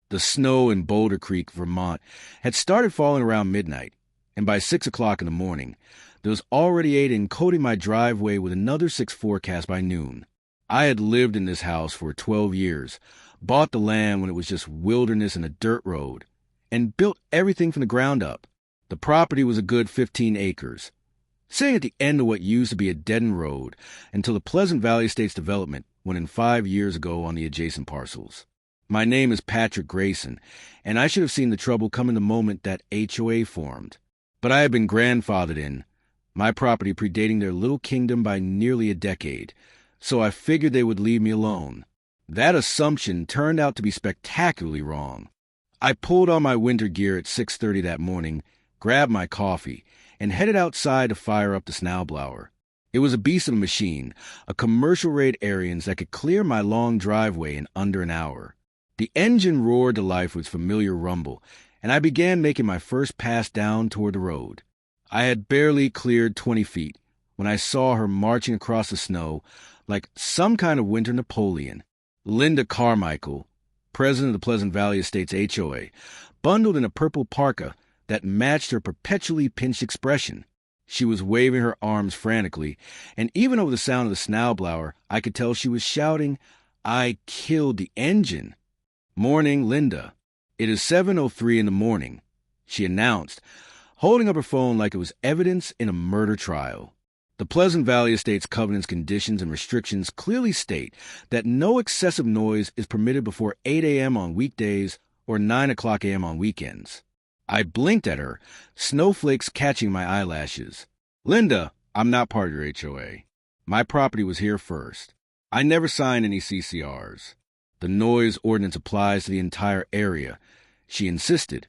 The snow in Boulder Creek, Vermont, had started falling around midnight, and by 6 o'clock in the morning, there was already 8 encoding my driveway with another 6 forecast by noon. I had lived in this house for 12 years, bought the land when it was just wilderness and a dirt road, and built everything from the ground up. The property was a good 15 acres, sitting at the end of what used to be a dead-end road until the Pleasant Valley Estates development went in 5 years ago on the adjacent parcels. My name is Patrick Grayson, and I should have seen the trouble coming the moment that HOA formed. But I had been grandfathered in, my property predating their little kingdom by nearly a decade, so I figured they would leave me alone. That assumption turned out to be spectacularly wrong. I pulled on my winter gear at 6:30 that morning, grabbed my coffee, and headed outside to fire up the Snowblower. It was a beast of a machine, a commercial-grade Ariens that could clear my long driveway in under an hour. The engine roared to life with familiar rumble, and I began making my first pass down toward the road. I had barely cleared 20 feet when I saw her marching across the snow like some kind of winter Napoleon. Linda Carmichael, president of the Pleasant Valley Estates HOA, bundled in a purple parka that matched her perpetually pinched expression. She was waving her arms frantically, and even over the sound of the Snowblower, I could tell she was shouting, "I killed the engine." "Morning, Linda. It is 7:03 in the morning," she announced, holding up her phone like it was evidence in a murder trial. The Pleasant Valley Estates covenants, conditions, and restrictions clearly state that no excessive noise is permitted before 8 a.m. on weekdays or 9 o'clock a.m. on weekends. I blinked at her, snowflakes catching my eyelashes. "Linda, I'm not part of your HOA. My property was here first. I never signed any CCRs. The noise ordinance applies to the entire area," she insisted,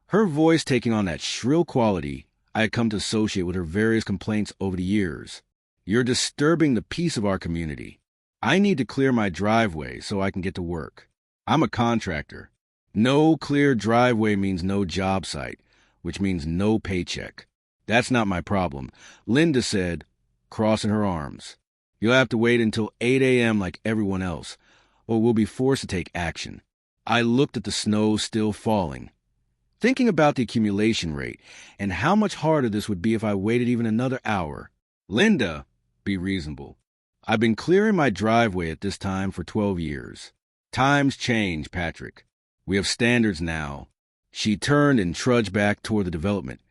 her voice taking on that shrill quality I had come to associate with her various complaints over the years. "You're disturbing the peace of our community. I need to clear my driveway so I can get to work. I'm a contractor. No clear driveway means no job site, which means no paycheck. That's not my problem," Linda said, crossing her arms. "You'll have to wait until 8 a.m. like everyone else, or we'll be forced to take action." I looked at the snow still falling, thinking about the accumulation rate and how much harder this would be if I waited even another hour. "Linda, be reasonable. I've been clearing my driveway at this time for 12 years. Times change, Patrick. We have standards now." She turned and trudged back toward the development,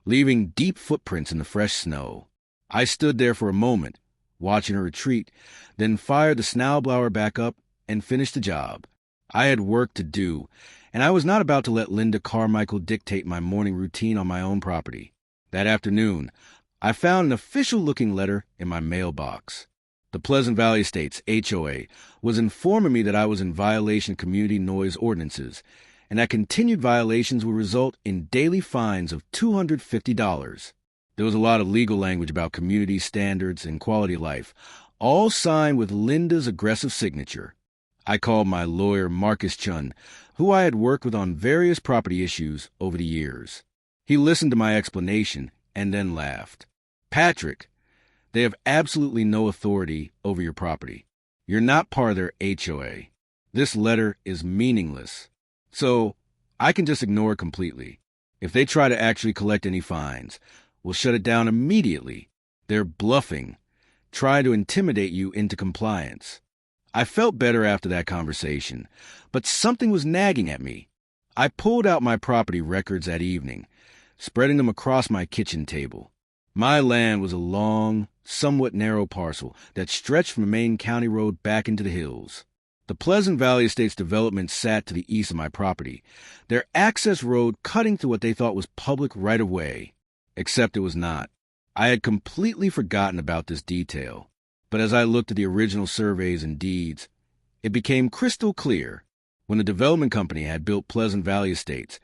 leaving deep footprints in the fresh snow. I stood there for a moment, watching her retreat, then fired the Snowblower back up and finished the job. I had work to do, and I was not about to let Linda Carmichael dictate my morning routine on my own property. That afternoon, I found an official-looking letter in my mailbox. The Pleasant Valley Estates HOA was informing me that I was in violation of community noise ordinances, and that continued violations would result in daily fines of $250. There was a lot of legal language about community standards and quality of life, all signed with Linda's aggressive signature. I called my lawyer, Marcus Chun, who I had worked with on various property issues over the years. He listened to my explanation and then laughed. "Patrick, they have absolutely no authority over your property. You're not part of their HOA. This letter is meaningless. So I can just ignore it completely. If they try to actually collect any fines, we'll shut it down immediately. They're bluffing, trying to intimidate you into compliance." I felt better after that conversation, but something was nagging at me. I pulled out my property records that evening, spreading them across my kitchen table. My land was a long, somewhat narrow parcel that stretched from the main county road back into the hills. The Pleasant Valley Estates development sat to the east of my property, their access road cutting through what they thought was public right-of-way, except it was not. I had completely forgotten about this detail. But as I looked at the original surveys and deeds, it became crystal clear. When the development company had built Pleasant Valley Estates,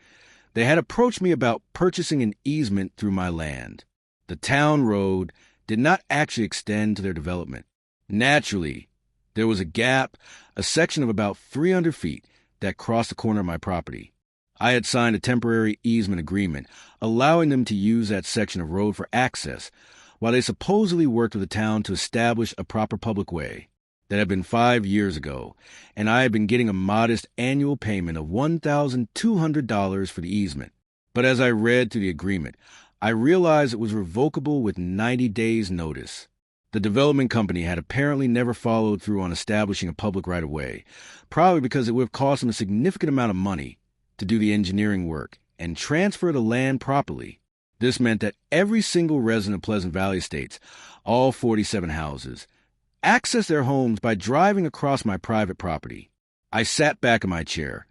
they had approached me about purchasing an easement through my land. The town road did not actually extend to their development. Naturally, there was a gap, a section of about 300 feet, that crossed the corner of my property. I had signed a temporary easement agreement, allowing them to use that section of road for access, while they supposedly worked with the town to establish a proper public way. That had been 5 years ago, and I had been getting a modest annual payment of $1,200 for the easement. But as I read through the agreement, I realized it was revocable with 90 days' notice. The development company had apparently never followed through on establishing a public right-of-way, probably because it would have cost them a significant amount of money to do the engineering work and transfer the land properly. This meant that every single resident of Pleasant Valley Estates, all 47 houses, accessed their homes by driving across my private property. I sat back in my chair,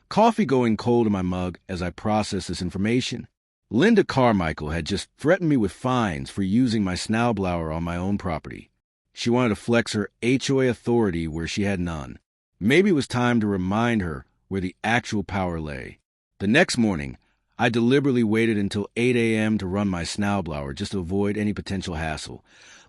coffee going cold in my mug as I processed this information. Linda Carmichael had just threatened me with fines for using my Snowblower on my own property. She wanted to flex her HOA authority where she had none. Maybe it was time to remind her where the actual power lay. The next morning, I deliberately waited until 8 a.m. to run my Snowblower just to avoid any potential hassle.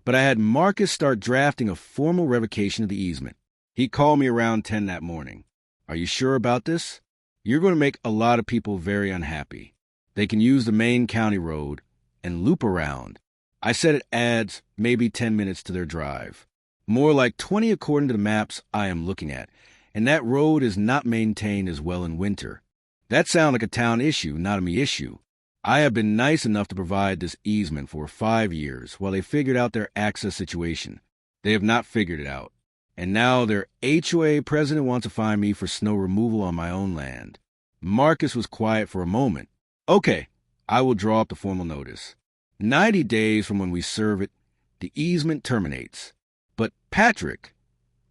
But I had Marcus start drafting a formal revocation of the easement. He called me around 10 that morning. "Are you sure about this? You're going to make a lot of people very unhappy. They can use the main county road and loop around." I said it adds maybe 10 minutes to their drive. More like 20 according to the maps I am looking at, and that road is not maintained as well in winter. That sounds like a town issue, not a me issue. I have been nice enough to provide this easement for 5 years while they figured out their access situation. They have not figured it out. And now their HOA president wants to fine me for snow removal on my own land. Marcus was quiet for a moment. "Okay, I will draw up the formal notice. 90 days from when we serve it, the easement terminates. But Patrick,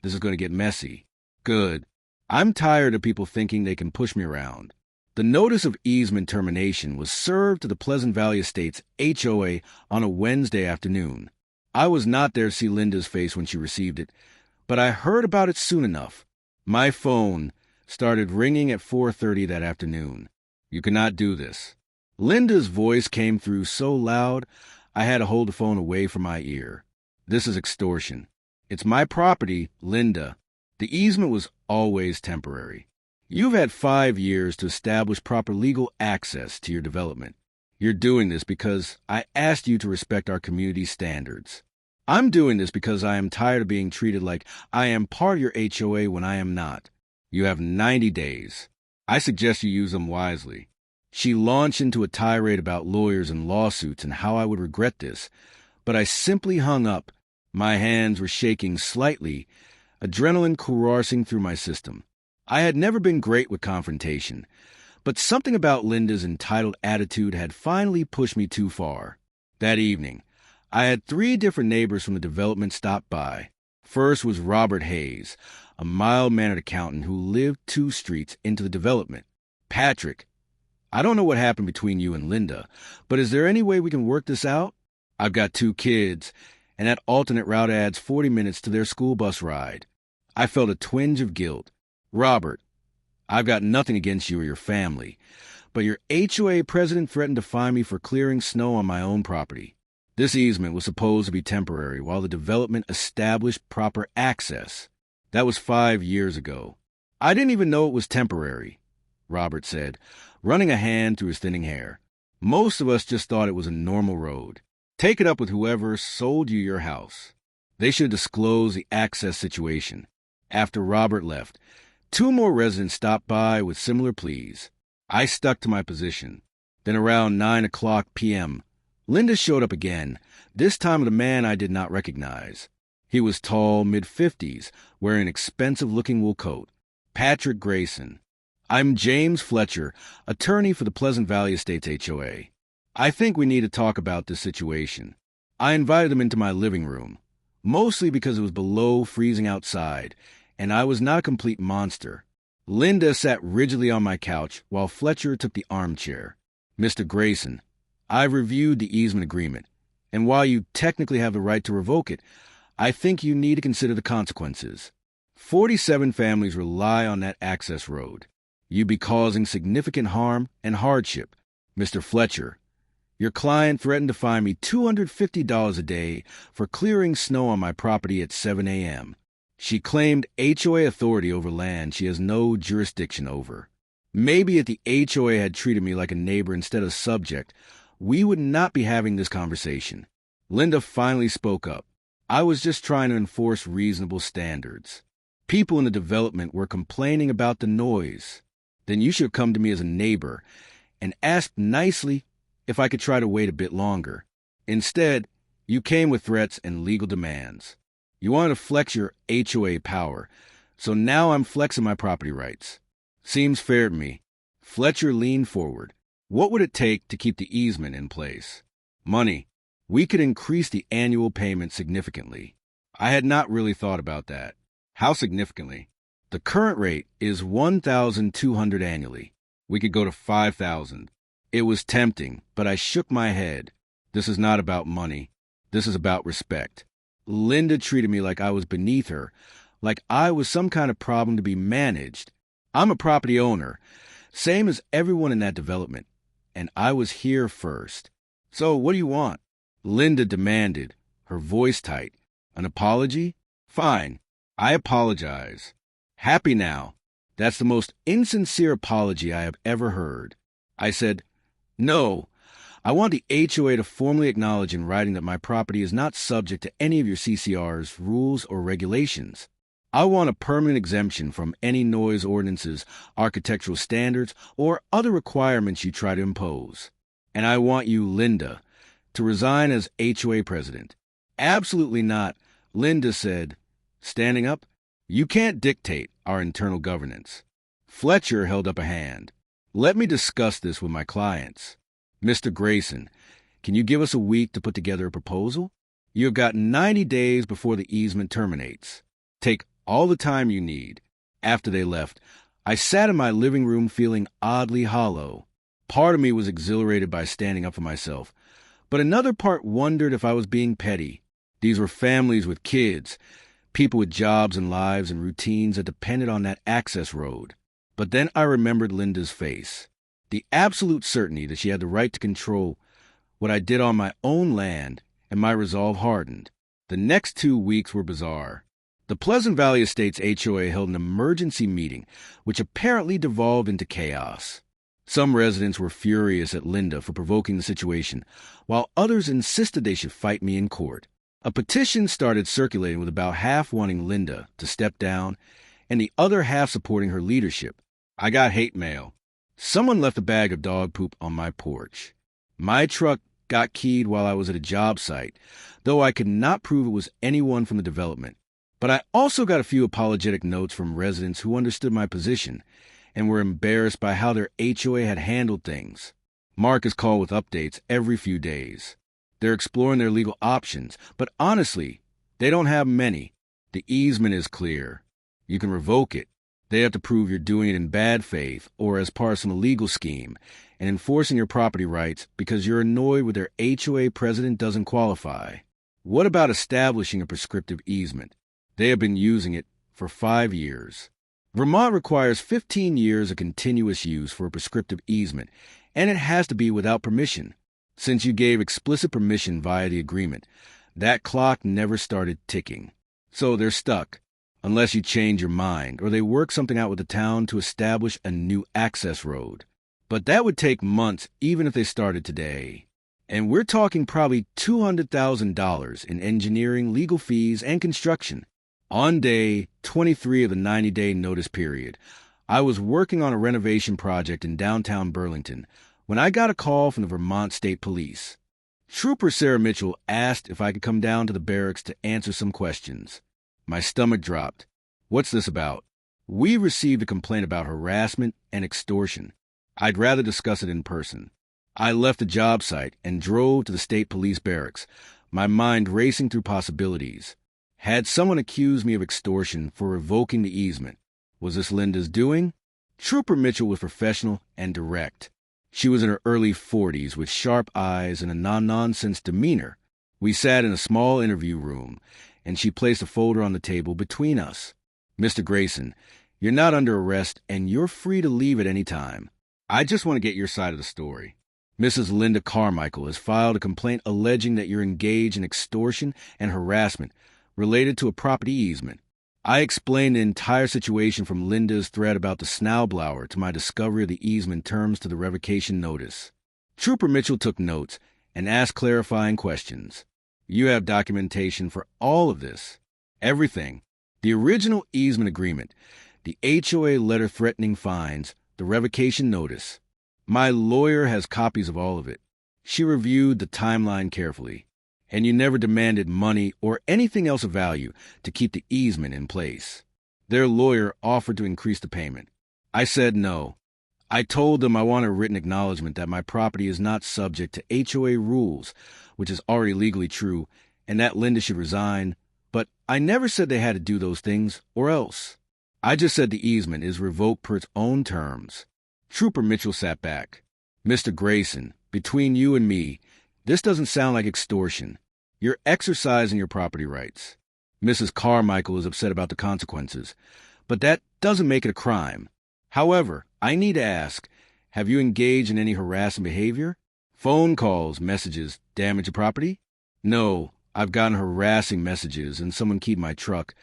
this is going to get messy." "Good. I'm tired of people thinking they can push me around." The notice of easement termination was served to the Pleasant Valley Estates HOA on a Wednesday afternoon. I was not there to see Linda's face when she received it, but I heard about it soon enough. My phone started ringing at 4:30 that afternoon. "You cannot do this." Linda's voice came through so loud, I had to hold the phone away from my ear. "This is extortion. It's my property, Linda. The easement was always temporary. You've had 5 years to establish proper legal access to your development. You're doing this because I asked you to respect our community standards. I'm doing this because I am tired of being treated like I am part of your HOA when I am not. You have 90 days. I suggest you use them wisely." She launched into a tirade about lawyers and lawsuits and how I would regret this, but I simply hung up. My hands were shaking slightly, adrenaline coursing through my system. I had never been great with confrontation, but something about Linda's entitled attitude had finally pushed me too far. That evening, I had 3 different neighbors from the development stop by. First was Robert Hayes, a mild-mannered accountant who lived 2 streets into the development. "Patrick, I don't know what happened between you and Linda, but is there any way we can work this out? I've got 2 kids, and that alternate route adds 40 minutes to their school bus ride." I felt a twinge of guilt. "Robert, I've got nothing against you or your family, but your HOA president threatened to fine me for clearing snow on my own property. This easement was supposed to be temporary while the development established proper access. That was 5 years ago. I didn't even know it was temporary," Robert said, running a hand through his thinning hair. "Most of us just thought it was a normal road. Take it up with whoever sold you your house. They should disclose the access situation." After Robert left, 2 more residents stopped by with similar pleas. I stuck to my position. Then around 9:00 p.m., Linda showed up again, this time with a man I did not recognize. He was tall, mid-50s, wearing an expensive-looking wool coat. "Patrick Grayson. I'm James Fletcher, attorney for the Pleasant Valley Estates HOA. I think we need to talk about this situation." I invited him into my living room, mostly because it was below freezing outside, and I was not a complete monster. Linda sat rigidly on my couch while Fletcher took the armchair. "Mr. Grayson, I've reviewed the easement agreement, and while you technically have the right to revoke it, I think you need to consider the consequences. 47 families rely on that access road. You'd be causing significant harm and hardship. Mr. Fletcher, your client threatened to fine me $250 a day for clearing snow on my property at 7 a.m. She claimed HOA authority over land she has no jurisdiction over. Maybe if the HOA had treated me like a neighbor instead of subject, we would not be having this conversation." Linda finally spoke up. I was just trying to enforce reasonable standards. People in the development were complaining about the noise. Then you should have come to me as a neighbor and asked nicely if I could try to wait a bit longer. Instead, you came with threats and legal demands. You wanted to flex your HOA power, so now I'm flexing my property rights. Seems fair to me. Fletcher leaned forward. What would it take to keep the easement in place? Money. We could increase the annual payment significantly. I had not really thought about that. How significantly? The current rate is $1,200 annually. We could go to $5,000. It was tempting, but I shook my head. This is not about money. This is about respect. Linda treated me like I was beneath her, like I was some kind of problem to be managed. I'm a property owner, same as everyone in that development, and I was here first. So what do you want? Linda demanded, her voice tight. An apology? Fine. I apologize. Happy now. That's the most insincere apology I have ever heard. I said, no. I want the HOA to formally acknowledge in writing that my property is not subject to any of your CCR's rules or regulations. I want a permanent exemption from any noise ordinances, architectural standards, or other requirements you try to impose. And I want you, Linda, to resign as HOA president. Absolutely not, Linda said, standing up. You can't dictate our internal governance. Fletcher held up a hand. Let me discuss this with my clients. Mr. Grayson, can you give us a week to put together a proposal? You have got 90 days before the easement terminates. Take all the time you need. After they left, I sat in my living room feeling oddly hollow. Part of me was exhilarated by standing up for myself, but another part wondered if I was being petty. These were families with kids, people with jobs and lives and routines that depended on that access road. But then I remembered Linda's face, the absolute certainty that she had the right to control what I did on my own land, and my resolve hardened. The next 2 weeks were bizarre. The Pleasant Valley Estates HOA held an emergency meeting, which apparently devolved into chaos. Some residents were furious at Linda for provoking the situation, while others insisted they should fight me in court. A petition started circulating with about half wanting Linda to step down and the other half supporting her leadership. I got hate mail. Someone left a bag of dog poop on my porch. My truck got keyed while I was at a job site, though I could not prove it was anyone from the development. But I also got a few apologetic notes from residents who understood my position and were embarrassed by how their HOA had handled things. Mark is called with updates every few days. They're exploring their legal options, but honestly, they don't have many. The easement is clear. You can revoke it. They have to prove you're doing it in bad faith or as part of some illegal scheme and enforcing your property rights because you're annoyed with their HOA president doesn't qualify. What about establishing a prescriptive easement? They have been using it for 5 years. Vermont requires 15 years of continuous use for a prescriptive easement, and it has to be without permission. Since you gave explicit permission via the agreement, that clock never started ticking. So they're stuck, unless you change your mind or they work something out with the town to establish a new access road. But that would take months even if they started today. And we're talking probably $200,000 in engineering, legal fees, and construction. On day 23 of the 90-day notice period, I was working on a renovation project in downtown Burlington when I got a call from the Vermont State Police. Trooper Sarah Mitchell asked if I could come down to the barracks to answer some questions. My stomach dropped. What's this about? We received a complaint about harassment and extortion. I'd rather discuss it in person. I left the job site and drove to the state police barracks, my mind racing through possibilities. Had someone accused me of extortion for revoking the easement? Was this Linda's doing? Trooper Mitchell was professional and direct. She was in her early 40s with sharp eyes and a non-nonsense demeanor. We sat in a small interview room, and she placed a folder on the table between us. Mr. Grayson, you're not under arrest, and you're free to leave at any time. I just want to get your side of the story. Mrs. Linda Carmichael has filed a complaint alleging that you're engaged in extortion and harassment related to a property easement. I explained the entire situation from Linda's threat about the Snowblower to my discovery of the easement terms to the revocation notice. Trooper Mitchell took notes and asked clarifying questions. You have documentation for all of this. Everything. The original easement agreement, the HOA letter threatening fines, the revocation notice. My lawyer has copies of all of it. She reviewed the timeline carefully. And you never demanded money or anything else of value to keep the easement in place. Their lawyer offered to increase the payment. I said no. I told them I want a written acknowledgement that my property is not subject to HOA rules, which is already legally true, and that Linda should resign. But I never said they had to do those things, or else. I just said the easement is revoked per its own terms. Trooper Mitchell sat back. Mr. Grayson, between you and me, this doesn't sound like extortion. You're exercising your property rights. Mrs. Carmichael is upset about the consequences, but that doesn't make it a crime. However, I need to ask, have you engaged in any harassing behavior? Phone calls, messages, damage to property? No, I've gotten harassing messages and someone keyed my truck,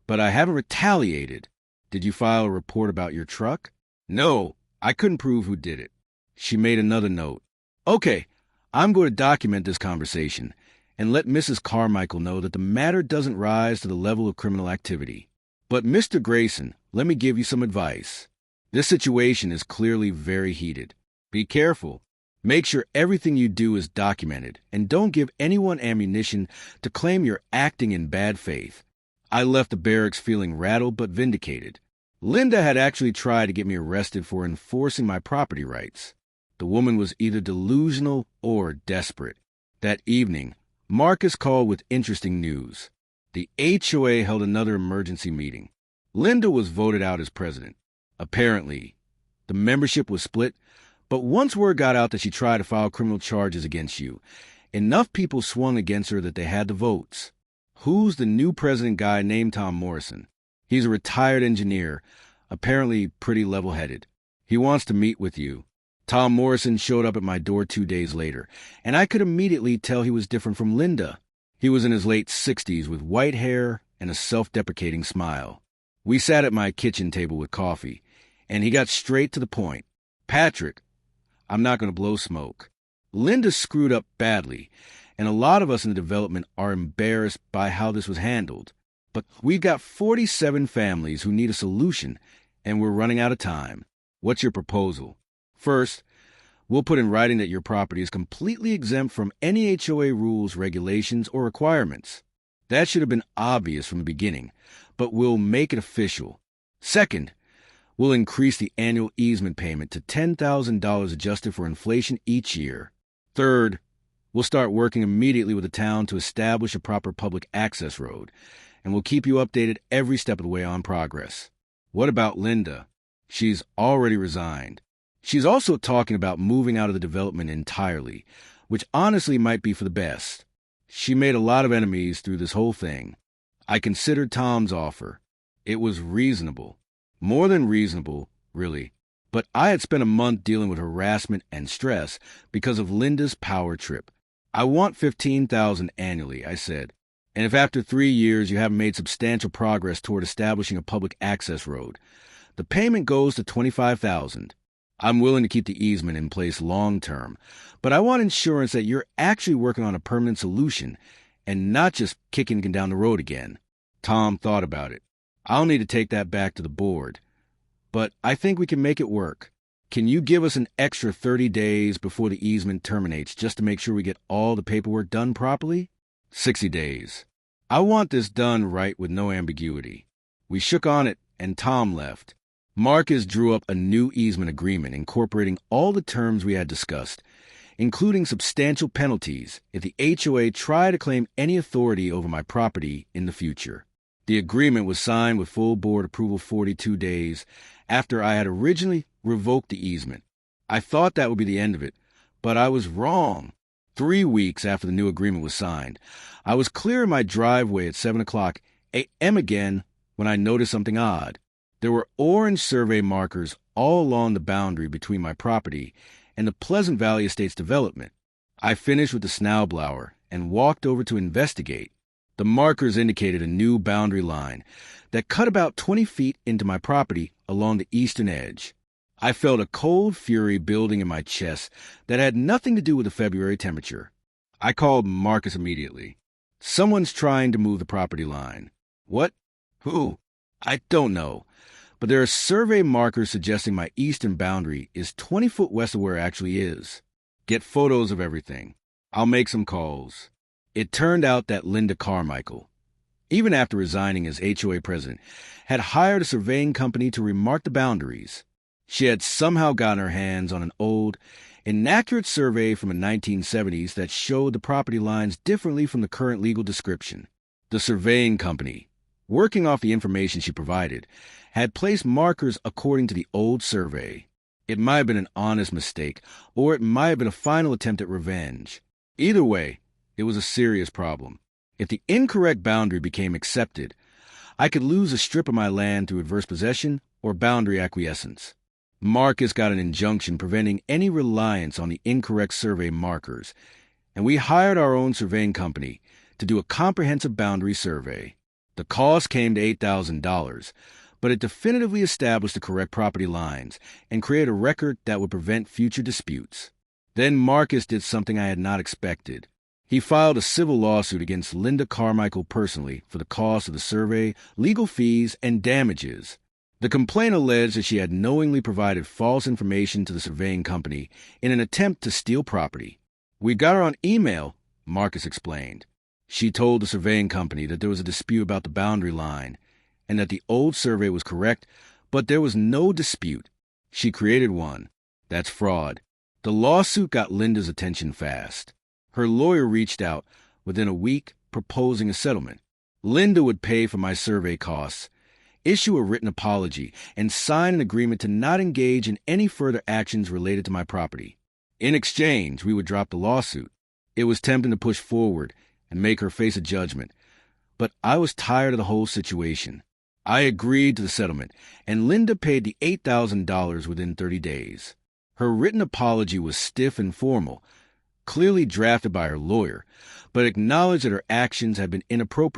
but I haven't retaliated. Did you file a report about your truck? No, I couldn't prove who did it. She made another note. Okay, I'm going to document this conversation and let Mrs. Carmichael know that the matter doesn't rise to the level of criminal activity. But Mr. Grayson, let me give you some advice. This situation is clearly very heated. Be careful. Make sure everything you do is documented, and don't give anyone ammunition to claim you're acting in bad faith. I left the barracks feeling rattled but vindicated. Linda had actually tried to get me arrested for enforcing my property rights. The woman was either delusional or desperate. That evening, Marcus called with interesting news. The HOA held another emergency meeting. Linda was voted out as president. Apparently, the membership was split, but once word got out that she tried to file criminal charges against you, enough people swung against her that they had the votes. Who's the new president guy named Tom Morrison? He's a retired engineer, apparently pretty level-headed. He wants to meet with you. Tom Morrison showed up at my door 2 days later, and I could immediately tell he was different from Linda. He was in his late 60s with white hair and a self-deprecating smile. We sat at my kitchen table with coffee, and he got straight to the point. Patrick, I'm not going to blow smoke. Linda screwed up badly, and a lot of us in the development are embarrassed by how this was handled. But we've got 47 families who need a solution, and we're running out of time. What's your proposal? First, we'll put in writing that your property is completely exempt from any HOA rules, regulations, or requirements. That should have been obvious from the beginning, but we'll make it official. Second, we'll increase the annual easement payment to $10,000 adjusted for inflation each year. Third, we'll start working immediately with the town to establish a proper public access road, and we'll keep you updated every step of the way on progress. What about Linda? She's already resigned. She's also talking about moving out of the development entirely, which honestly might be for the best. She made a lot of enemies through this whole thing. I considered Tom's offer. It was reasonable. More than reasonable, really. But I had spent a month dealing with harassment and stress because of Linda's power trip. I want $15,000 annually, I said. And if after 3 years you haven't made substantial progress toward establishing a public access road, the payment goes to $25,000. I'm willing to keep the easement in place long term, but I want insurance that you're actually working on a permanent solution and not just kicking it down the road again. Tom thought about it. I'll need to take that back to the board, but I think we can make it work. Can you give us an extra 30 days before the easement terminates just to make sure we get all the paperwork done properly? 60 days. I want this done right with no ambiguity. We shook on it, and Tom left. Marcus drew up a new easement agreement incorporating all the terms we had discussed, including substantial penalties if the HOA tried to claim any authority over my property in the future. The agreement was signed with full board approval 42 days after I had originally revoked the easement. I thought that would be the end of it, but I was wrong. 3 weeks after the new agreement was signed, I was clearing my driveway at 7 o'clock a.m. again when I noticed something odd. There were orange survey markers all along the boundary between my property and the Pleasant Valley Estates development. I finished with the Snowblower and walked over to investigate. The markers indicated a new boundary line that cut about 20 feet into my property along the eastern edge. I felt a cold fury building in my chest that had nothing to do with the February temperature. I called Marcus immediately. Someone's trying to move the property line. What? Who? I don't know. But there are survey markers suggesting my eastern boundary is 20 foot west of where it actually is. Get photos of everything. I'll make some calls. It turned out that Linda Carmichael, even after resigning as HOA president, had hired a surveying company to remark the boundaries. She had somehow gotten her hands on an old, inaccurate survey from the 1970s that showed the property lines differently from the current legal description. The surveying company, working off the information she provided, had placed markers according to the old survey. It might have been an honest mistake, or it might have been a final attempt at revenge. Either way, it was a serious problem. If the incorrect boundary became accepted, I could lose a strip of my land through adverse possession or boundary acquiescence. Marcus got an injunction preventing any reliance on the incorrect survey markers, and we hired our own surveying company to do a comprehensive boundary survey. The cost came to $8,000, but it definitively established the correct property lines and created a record that would prevent future disputes. Then Marcus did something I had not expected. He filed a civil lawsuit against Linda Carmichael personally for the cost of the survey, legal fees, and damages. The complaint alleged that she had knowingly provided false information to the surveying company in an attempt to steal property. We got her on email, Marcus explained. She told the surveying company that there was a dispute about the boundary line and that the old survey was correct, but there was no dispute. She created one. That's fraud. The lawsuit got Linda's attention fast. Her lawyer reached out within a week proposing a settlement. Linda would pay for my survey costs, issue a written apology, and sign an agreement to not engage in any further actions related to my property. In exchange, we would drop the lawsuit. It was tempting to push forward and make her face a judgment, but I was tired of the whole situation. I agreed to the settlement, and Linda paid the $8,000 within 30 days. Her written apology was stiff and formal, clearly drafted by her lawyer, but acknowledged that her actions had been inappropriate.